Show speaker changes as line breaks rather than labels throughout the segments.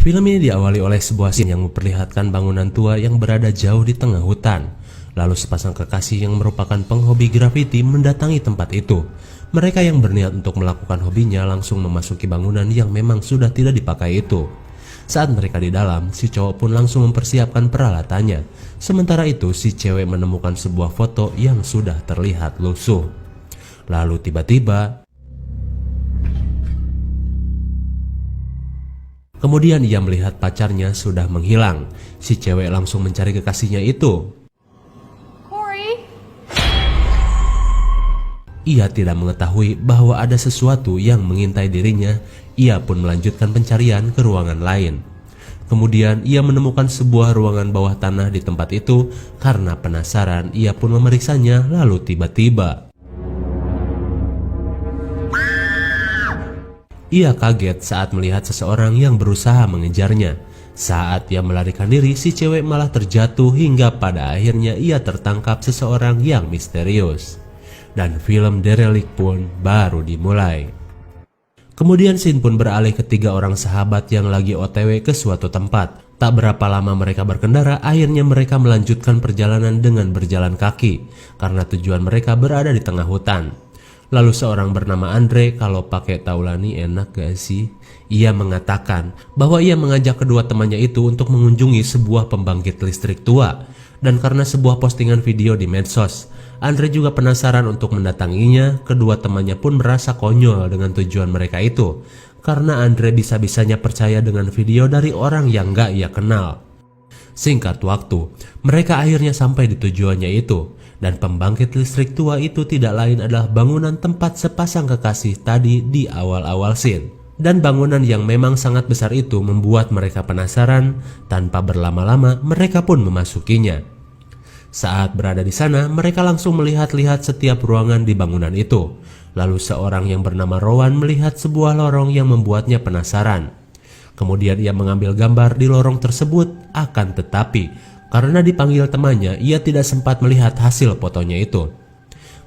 Film ini diawali oleh sebuah scene yang memperlihatkan bangunan tua yang berada jauh di tengah hutan. Lalu sepasang kekasih yang merupakan penghobi grafiti mendatangi tempat itu. Mereka yang berniat untuk melakukan hobinya langsung memasuki bangunan yang memang sudah tidak dipakai itu. Saat mereka di dalam, si cowok pun langsung mempersiapkan peralatannya. Sementara itu, si cewek menemukan sebuah foto yang sudah terlihat lusuh. Lalu tiba-tiba, kemudian ia melihat pacarnya sudah menghilang. Si cewek langsung mencari kekasihnya itu. Ia tidak mengetahui bahwa ada sesuatu yang mengintai dirinya. Ia pun melanjutkan pencarian ke ruangan lain. Kemudian ia menemukan sebuah ruangan bawah tanah di tempat itu. Karena penasaran, ia pun memeriksanya. Lalu tiba-tiba ia kaget saat melihat seseorang yang berusaha mengejarnya. Saat ia melarikan diri, si cewek malah terjatuh hingga pada akhirnya ia tertangkap seseorang yang misterius. Dan film Derelict pun baru dimulai. Kemudian scene pun beralih ke 3 orang sahabat yang lagi OTW ke suatu tempat. Tak berapa lama mereka berkendara, akhirnya mereka melanjutkan perjalanan dengan berjalan kaki. Karena tujuan mereka berada di tengah hutan. Lalu seorang bernama Andre, kalau pakai Taulani enak gak sih? Ia mengatakan bahwa ia mengajak kedua temannya itu untuk mengunjungi sebuah pembangkit listrik tua. Dan karena sebuah postingan video di medsos, Andre juga penasaran untuk mendatanginya. Kedua temannya pun merasa konyol dengan tujuan mereka itu. Karena Andre bisa-bisanya percaya dengan video dari orang yang gak ia kenal. Singkat waktu, mereka akhirnya sampai di tujuannya itu. Dan pembangkit listrik tua itu tidak lain adalah bangunan tempat sepasang kekasih tadi di awal-awal scene. Dan bangunan yang memang sangat besar itu membuat mereka penasaran. Tanpa berlama-lama mereka pun memasukinya. Saat berada di sana, mereka langsung melihat-lihat setiap ruangan di bangunan itu. Lalu seorang yang bernama Rowan melihat sebuah lorong yang membuatnya penasaran. Kemudian ia mengambil gambar di lorong tersebut. Akan tetapi, karena dipanggil temannya, ia tidak sempat melihat hasil fotonya itu.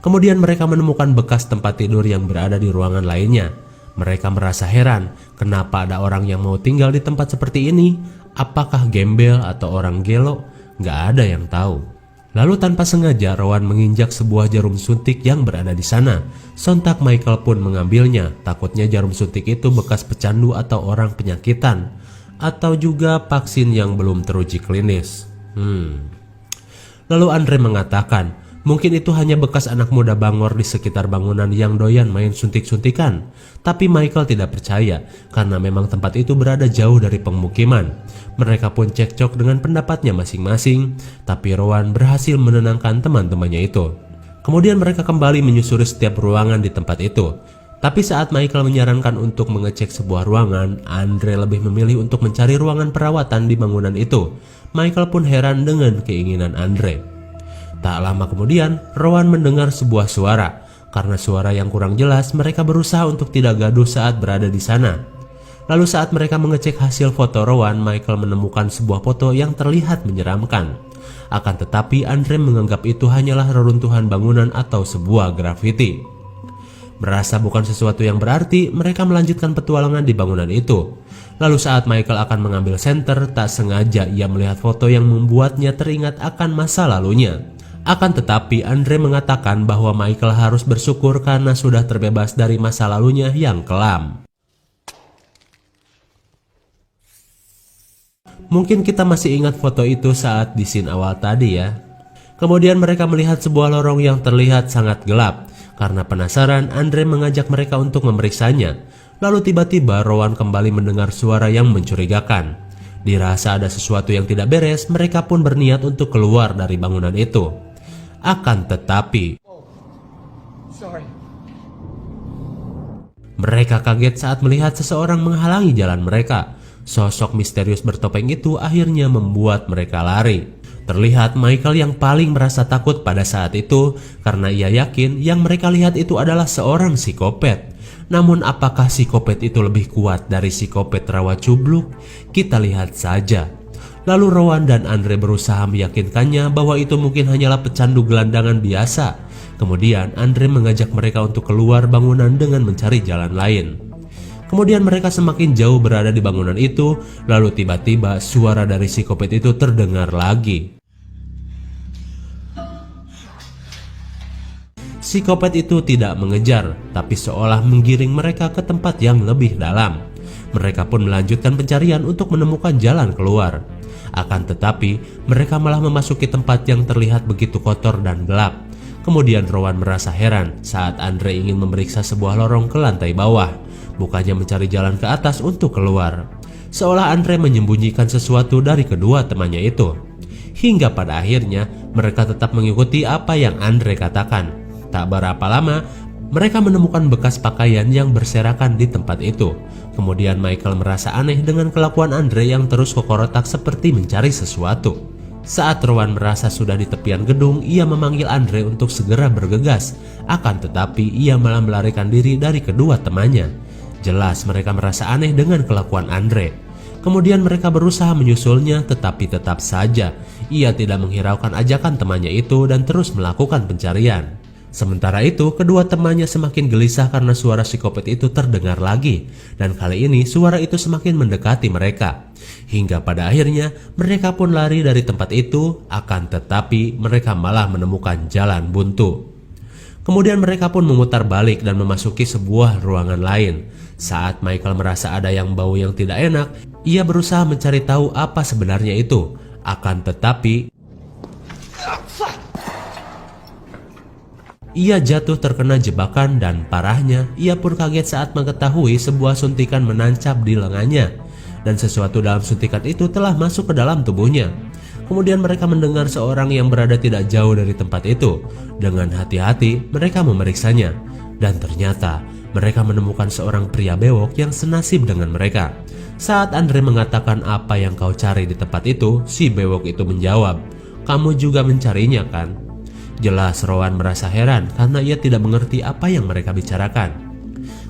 Kemudian mereka menemukan bekas tempat tidur yang berada di ruangan lainnya. Mereka merasa heran, kenapa ada orang yang mau tinggal di tempat seperti ini? Apakah gembel atau orang gelo? Gak ada yang tahu. Lalu tanpa sengaja Rowan menginjak sebuah jarum suntik yang berada di sana. Sontak Michael pun mengambilnya. Takutnya jarum suntik itu bekas pecandu atau orang penyakitan. Atau juga vaksin yang belum teruji klinis. Lalu Andre mengatakan, mungkin itu hanya bekas anak muda bangor di sekitar bangunan yang doyan main suntik-suntikan. Tapi Michael tidak percaya, karena memang tempat itu berada jauh dari pemukiman. Mereka pun cekcok dengan pendapatnya masing-masing, tapi Rowan berhasil menenangkan teman-temannya itu. Kemudian mereka kembali menyusuri setiap ruangan di tempat itu. Tapi saat Michael menyarankan untuk mengecek sebuah ruangan, Andre lebih memilih untuk mencari ruangan perawatan di bangunan itu. Michael pun heran dengan keinginan Andre. Tak lama kemudian, Rowan mendengar sebuah suara. Karena suara yang kurang jelas, mereka berusaha untuk tidak gaduh saat berada di sana. Lalu saat mereka mengecek hasil foto Rowan, Michael menemukan sebuah foto yang terlihat menyeramkan. Akan tetapi Andre menganggap itu hanyalah reruntuhan bangunan atau sebuah grafiti. Merasa bukan sesuatu yang berarti, mereka melanjutkan petualangan di bangunan itu. Lalu saat Michael akan mengambil senter, tak sengaja ia melihat foto yang membuatnya teringat akan masa lalunya. Akan tetapi Andre mengatakan bahwa Michael harus bersyukur karena sudah terbebas dari masa lalunya yang kelam. Mungkin kita masih ingat foto itu saat di scene awal tadi ya. Kemudian mereka melihat sebuah lorong yang terlihat sangat gelap. Karena penasaran, Andre mengajak mereka untuk memeriksanya. Lalu tiba-tiba Rowan kembali mendengar suara yang mencurigakan. Dirasa ada sesuatu yang tidak beres, mereka pun berniat untuk keluar dari bangunan itu. Akan tetapi, mereka kaget saat melihat seseorang menghalangi jalan mereka. Sosok misterius bertopeng itu akhirnya membuat mereka lari. Terlihat Michael yang paling merasa takut pada saat itu karena ia yakin yang mereka lihat itu adalah seorang psikopat. Namun apakah psikopat itu lebih kuat dari psikopat rawa cubluk? Kita lihat saja. Lalu Rowan dan Andre berusaha meyakinkannya bahwa itu mungkin hanyalah pecandu gelandangan biasa. Kemudian Andre mengajak mereka untuk keluar bangunan dengan mencari jalan lain. Kemudian mereka semakin jauh berada di bangunan itu, lalu tiba-tiba suara dari psikopat itu terdengar lagi. Psikopat itu tidak mengejar, tapi seolah menggiring mereka ke tempat yang lebih dalam. Mereka pun melanjutkan pencarian untuk menemukan jalan keluar. Akan tetapi, mereka malah memasuki tempat yang terlihat begitu kotor dan gelap. Kemudian Rowan merasa heran saat Andre ingin memeriksa sebuah lorong ke lantai bawah, bukannya mencari jalan ke atas untuk keluar. Seolah Andre menyembunyikan sesuatu dari kedua temannya itu. Hingga pada akhirnya, mereka tetap mengikuti apa yang Andre katakan. Tak berapa lama, mereka menemukan bekas pakaian yang berserakan di tempat itu. Kemudian Michael merasa aneh dengan kelakuan Andre yang terus kokorotak seperti mencari sesuatu. Saat Rowan merasa sudah di tepian gedung, ia memanggil Andre untuk segera bergegas. Akan tetapi ia malah melarikan diri dari kedua temannya. Jelas mereka merasa aneh dengan kelakuan Andre. Kemudian mereka berusaha menyusulnya, tetapi tetap saja ia tidak menghiraukan ajakan temannya itu dan terus melakukan pencarian. Sementara itu, kedua temannya semakin gelisah karena suara psikopat itu terdengar lagi, dan kali ini suara itu semakin mendekati mereka. Hingga pada akhirnya mereka pun lari dari tempat itu, akan tetapi mereka malah menemukan jalan buntu. Kemudian mereka pun memutar balik dan memasuki sebuah ruangan lain. Saat Michael merasa ada yang bau yang tidak enak, ia berusaha mencari tahu apa sebenarnya itu. Akan tetapi ia jatuh terkena jebakan dan parahnya ia pun kaget saat mengetahui sebuah suntikan menancap di lengannya dan sesuatu dalam suntikan itu telah masuk ke dalam tubuhnya. Kemudian mereka mendengar seorang yang berada tidak jauh dari tempat itu. Dengan hati-hati mereka memeriksanya dan ternyata mereka menemukan seorang pria bewok yang senasib dengan mereka. Saat Andre mengatakan apa yang kau cari di tempat itu, si bewok itu menjawab, "Kamu juga mencarinya kan?" Jelas Rowan merasa heran karena ia tidak mengerti apa yang mereka bicarakan.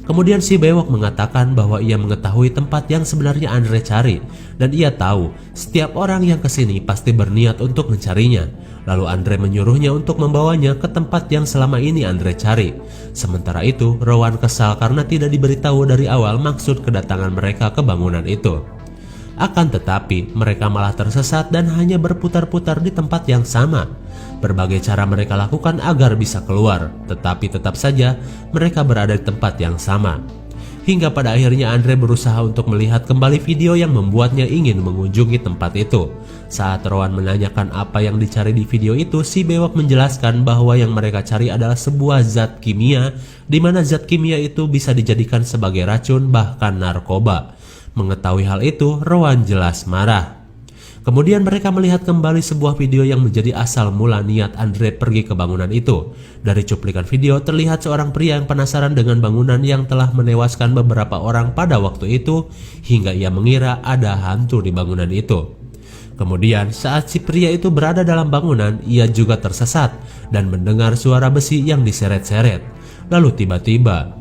Kemudian si bewok mengatakan bahwa ia mengetahui tempat yang sebenarnya Andre cari dan ia tahu setiap orang yang kesini pasti berniat untuk mencarinya. Lalu Andre menyuruhnya untuk membawanya ke tempat yang selama ini Andre cari. Sementara itu Rowan kesal karena tidak diberitahu dari awal maksud kedatangan mereka ke bangunan itu. Akan tetapi mereka malah tersesat dan hanya berputar-putar di tempat yang sama. Berbagai cara mereka lakukan agar bisa keluar, tetapi tetap saja mereka berada di tempat yang sama. Hingga pada akhirnya Andre berusaha untuk melihat kembali video yang membuatnya ingin mengunjungi tempat itu. Saat Rowan menanyakan apa yang dicari di video itu, si bewok menjelaskan bahwa yang mereka cari adalah sebuah zat kimia, di mana zat kimia itu bisa dijadikan sebagai racun bahkan narkoba. Mengetahui hal itu, Rowan jelas marah. Kemudian mereka melihat kembali sebuah video yang menjadi asal mula niat Andre pergi ke bangunan itu. Dari cuplikan video terlihat seorang pria yang penasaran dengan bangunan yang telah menewaskan beberapa orang pada waktu itu, hingga ia mengira ada hantu di bangunan itu. Kemudian saat si pria itu berada dalam bangunan, ia juga tersesat dan mendengar suara besi yang diseret-seret. Lalu tiba-tiba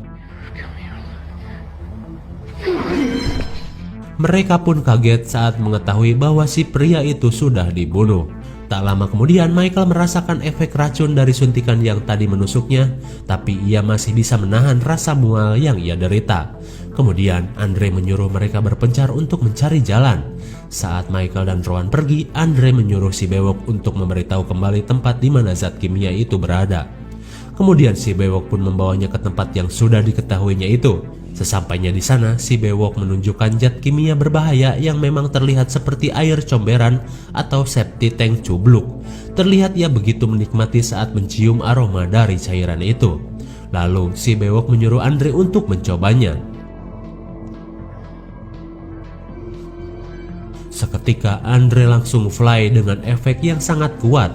mereka pun kaget saat mengetahui bahwa si pria itu sudah dibunuh. Tak lama kemudian Michael merasakan efek racun dari suntikan yang tadi menusuknya, tapi ia masih bisa menahan rasa mual yang ia derita. Kemudian Andre menyuruh mereka berpencar untuk mencari jalan. Saat Michael dan Rowan pergi, Andre menyuruh si bewok untuk memberitahu kembali tempat di mana zat kimia itu berada. Kemudian si bewok pun membawanya ke tempat yang sudah diketahuinya itu. Sesampainya di sana, si bewok menunjukkan zat kimia berbahaya yang memang terlihat seperti air comberan atau septic tank cubluk. Terlihat ia begitu menikmati saat mencium aroma dari cairan itu. Lalu si bewok menyuruh Andre untuk mencobanya. Seketika Andre langsung fly dengan efek yang sangat kuat.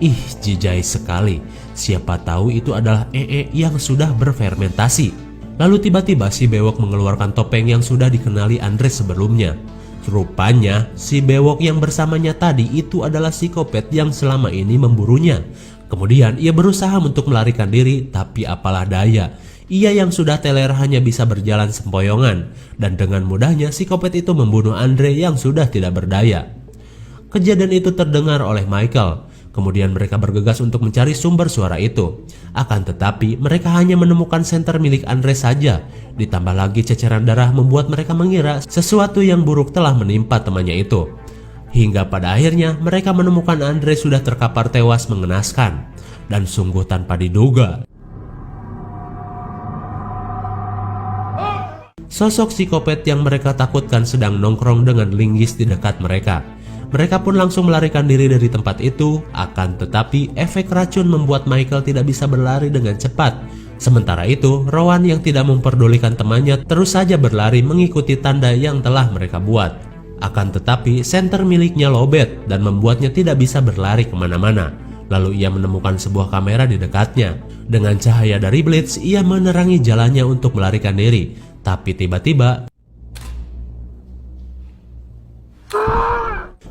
Ih, jijai sekali. Siapa tahu itu adalah yang sudah berfermentasi. Lalu tiba-tiba si bewok mengeluarkan topeng yang sudah dikenali Andre sebelumnya. Rupanya si bewok yang bersamanya tadi itu adalah psikopat yang selama ini memburunya. Kemudian ia berusaha untuk melarikan diri, tapi apalah daya. Ia yang sudah teler hanya bisa berjalan sempoyongan, dan dengan mudahnya psikopat itu membunuh Andre yang sudah tidak berdaya. Kejadian itu terdengar oleh Michael. Kemudian mereka bergegas untuk mencari sumber suara itu. Akan tetapi mereka hanya menemukan senter milik Andre saja. Ditambah lagi ceceran darah membuat mereka mengira sesuatu yang buruk telah menimpa temannya itu. Hingga pada akhirnya mereka menemukan Andre sudah terkapar tewas mengenaskan. Dan sungguh tanpa diduga, sosok psikopat yang mereka takutkan sedang nongkrong dengan linggis di dekat mereka. Mereka pun langsung melarikan diri dari tempat itu, akan tetapi efek racun membuat Michael tidak bisa berlari dengan cepat. Sementara itu, Rowan yang tidak memperdulikan temannya terus saja berlari mengikuti tanda yang telah mereka buat. Akan tetapi, senter miliknya lowbat dan membuatnya tidak bisa berlari kemana-mana. Lalu ia menemukan sebuah kamera di dekatnya. Dengan cahaya dari blitz, ia menerangi jalannya untuk melarikan diri. Tapi tiba-tiba,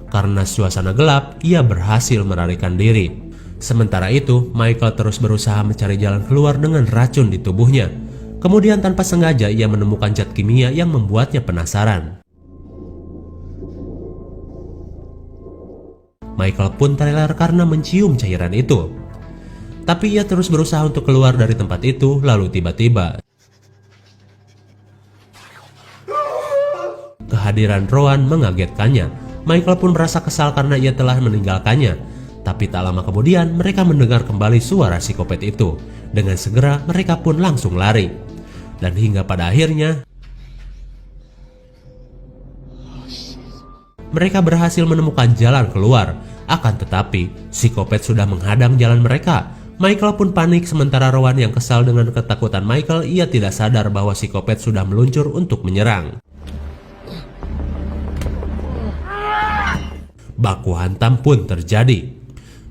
karena suasana gelap, ia berhasil melarikan diri. Sementara itu, Michael terus berusaha mencari jalan keluar dengan racun di tubuhnya. Kemudian tanpa sengaja ia menemukan zat kimia yang membuatnya penasaran. Michael pun terlelap karena mencium cairan itu. Tapi ia terus berusaha untuk keluar dari tempat itu, lalu tiba-tiba kehadiran Rowan mengagetkannya. Michael pun merasa kesal karena ia telah meninggalkannya. Tapi tak lama kemudian mereka mendengar kembali suara psikopat itu. Dengan segera mereka pun langsung lari. Dan hingga pada akhirnya mereka berhasil menemukan jalan keluar. Akan tetapi psikopat sudah menghadang jalan mereka. Michael pun panik sementara Rowan yang kesal dengan ketakutan Michael, ia tidak sadar bahwa psikopat sudah meluncur untuk menyerang. Baku hantam pun terjadi.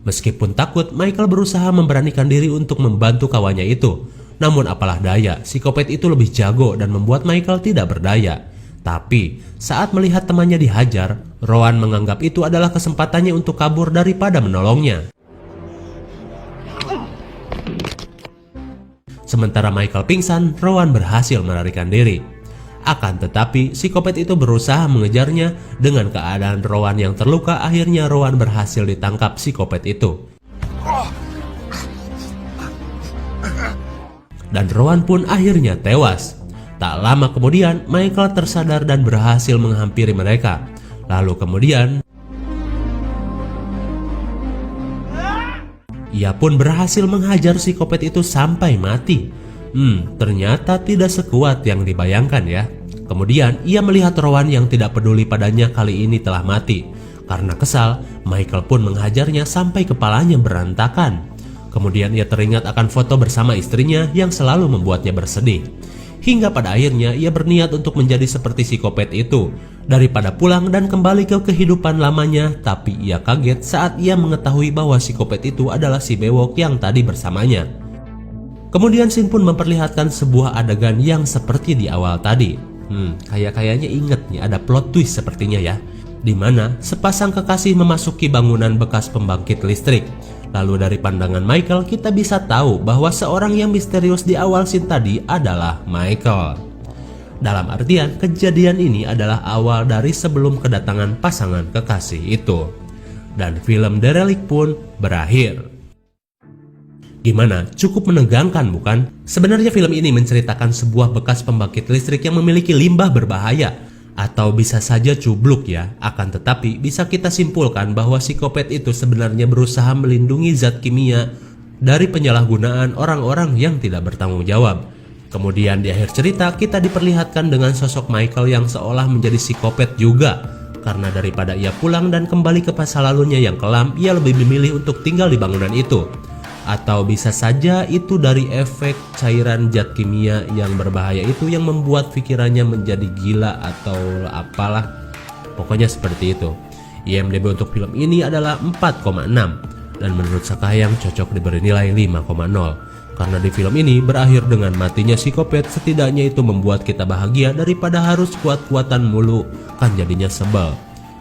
Meskipun takut, Michael berusaha memberanikan diri untuk membantu kawannya itu. Namun apalah daya, psikopat itu lebih jago dan membuat Michael tidak berdaya. Tapi saat melihat temannya dihajar, Rowan menganggap itu adalah kesempatannya untuk kabur daripada menolongnya. Sementara Michael pingsan, Rowan berhasil melarikan diri. Akan tetapi psikopat itu berusaha mengejarnya. Dengan keadaan Rowan yang terluka, akhirnya Rowan berhasil ditangkap psikopat itu. Dan Rowan pun akhirnya tewas. Tak lama kemudian Michael tersadar dan berhasil menghampiri mereka. Lalu kemudian ia pun berhasil menghajar psikopat itu sampai mati. Ternyata tidak sekuat yang dibayangkan ya. Kemudian ia melihat Rowan yang tidak peduli padanya kali ini telah mati. Karena kesal, Michael pun menghajarnya sampai kepalanya berantakan. Kemudian ia teringat akan foto bersama istrinya yang selalu membuatnya bersedih. Hingga pada akhirnya ia berniat untuk menjadi seperti psikopat itu. Daripada pulang dan kembali ke kehidupan lamanya, tapi ia kaget saat ia mengetahui bahwa psikopat itu adalah si bewok yang tadi bersamanya. Kemudian Shin pun memperlihatkan sebuah adegan yang seperti di awal tadi. Kayaknya inget nih, ada plot twist sepertinya ya. Dimana sepasang kekasih memasuki bangunan bekas pembangkit listrik. Lalu dari pandangan Michael kita bisa tahu bahwa seorang yang misterius di awal scene tadi adalah Michael. Dalam artian kejadian ini adalah awal dari sebelum kedatangan pasangan kekasih itu. Dan film The Relic pun berakhir. Gimana? Cukup menegangkan bukan? Sebenarnya film ini menceritakan sebuah bekas pembangkit listrik yang memiliki limbah berbahaya. Atau bisa saja cubluk ya. Akan tetapi bisa kita simpulkan bahwa psikopat itu sebenarnya berusaha melindungi zat kimia dari penyalahgunaan orang-orang yang tidak bertanggung jawab. Kemudian di akhir cerita kita diperlihatkan dengan sosok Michael yang seolah menjadi psikopat juga. Karena daripada ia pulang dan kembali ke masa lalunya yang kelam, ia lebih memilih untuk tinggal di bangunan itu. Atau bisa saja itu dari efek cairan zat kimia yang berbahaya itu yang membuat pikirannya menjadi gila atau apalah. Pokoknya seperti itu. IMDb untuk film ini adalah 4,6 dan menurut Sakayang cocok diberi nilai 5,0. Karena di film ini berakhir dengan matinya psikopat, setidaknya itu membuat kita bahagia daripada harus kuat-kuatan mulu, kan jadinya sebel.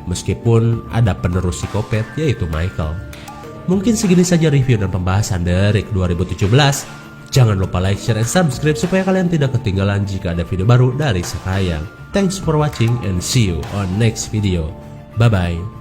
Meskipun ada penerus psikopat yaitu Michael. Mungkin segini saja review dan pembahasan The Relic 2017. Jangan lupa like, share, and subscribe supaya kalian tidak ketinggalan jika ada video baru dari Sakayang. Thanks for watching and see you on next video. Bye bye.